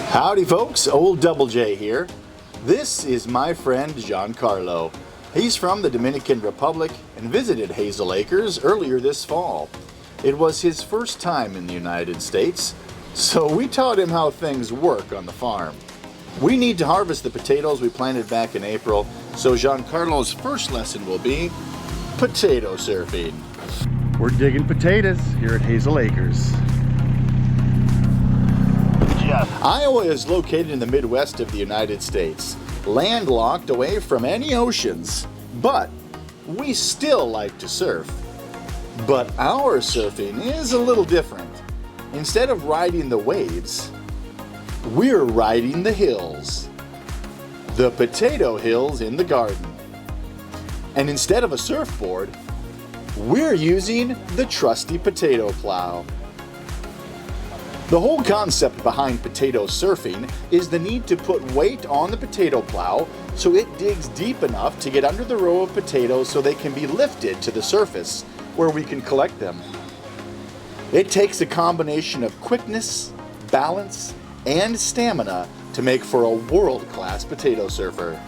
Howdy folks, Old Double J here. This is my friend Jean Carlo. He's from the Dominican Republic and visited Hazel Acres earlier this fall. It was his first time in the United States, so we taught him how things work on the farm. We need to harvest the potatoes we planted back in April, so Jean Carlo's first lesson will be potato surfing. We're digging potatoes here at Hazel Acres. Iowa is located in the Midwest of the United States, landlocked away from any oceans, but we still like to surf. But our surfing is a little different. Instead of riding the waves, we're riding the hills. The potato hills in the garden. And instead of a surfboard, we're using the trusty potato plow. The whole concept behind potato surfing is the need to put weight on the potato plow so it digs deep enough to get under the row of potatoes so they can be lifted to the surface where we can collect them. It takes a combination of quickness, balance, and stamina to make for a world-class potato surfer.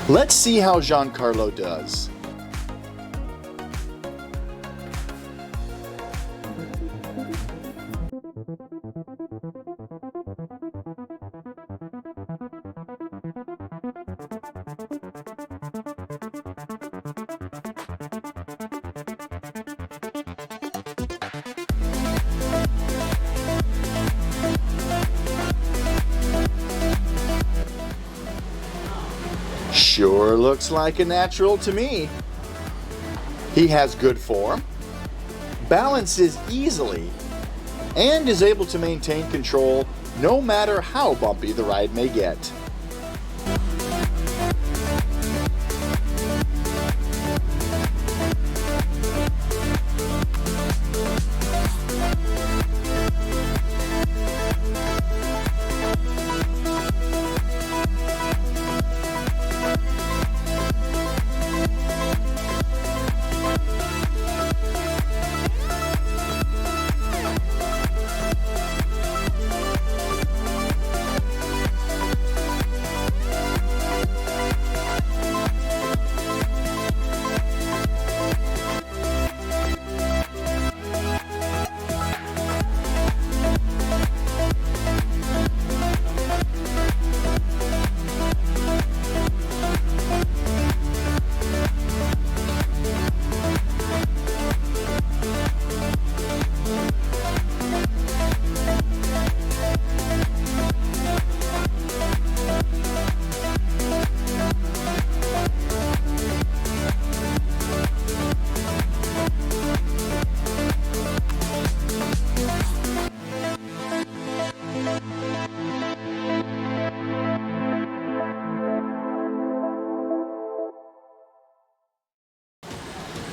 Let's see how Jean Carlo does. Sure looks like a natural to me. He has good form, balances easily, and is able to maintain control no matter how bumpy the ride may get.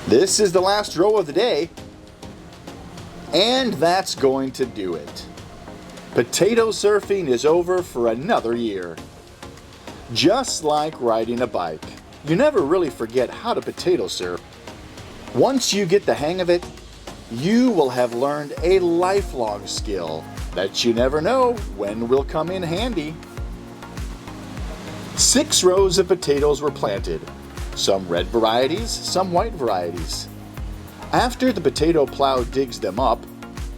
This is the last row of the day, and that's going to do it. Potato surfing is over for another year. Just like riding a bike, you never really forget how to potato surf. Once you get the hang of it, you will have learned a lifelong skill that you never know when will come in handy. 6 rows of potatoes were planted. Some red varieties, some white varieties. After the potato plow digs them up,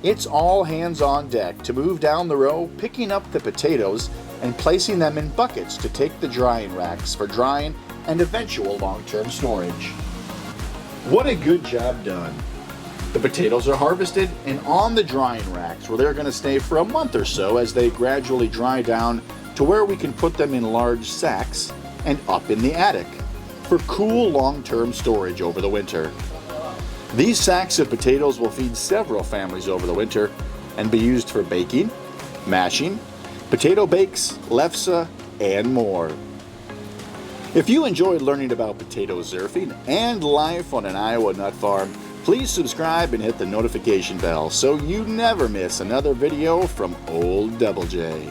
it's all hands on deck to move down the row, picking up the potatoes and placing them in buckets to take the drying racks for drying and eventual long-term storage. What a good job done. The potatoes are harvested and on the drying racks where they're going to stay for a month or so as they gradually dry down to where we can put them in large sacks and up in the attic for cool long-term storage over the winter. These sacks of potatoes will feed several families over the winter and be used for baking, mashing, potato bakes, lefse, and more. If you enjoyed learning about potato surfing and life on an Iowa nut farm, please subscribe and hit the notification bell so you never miss another video from Old Double J.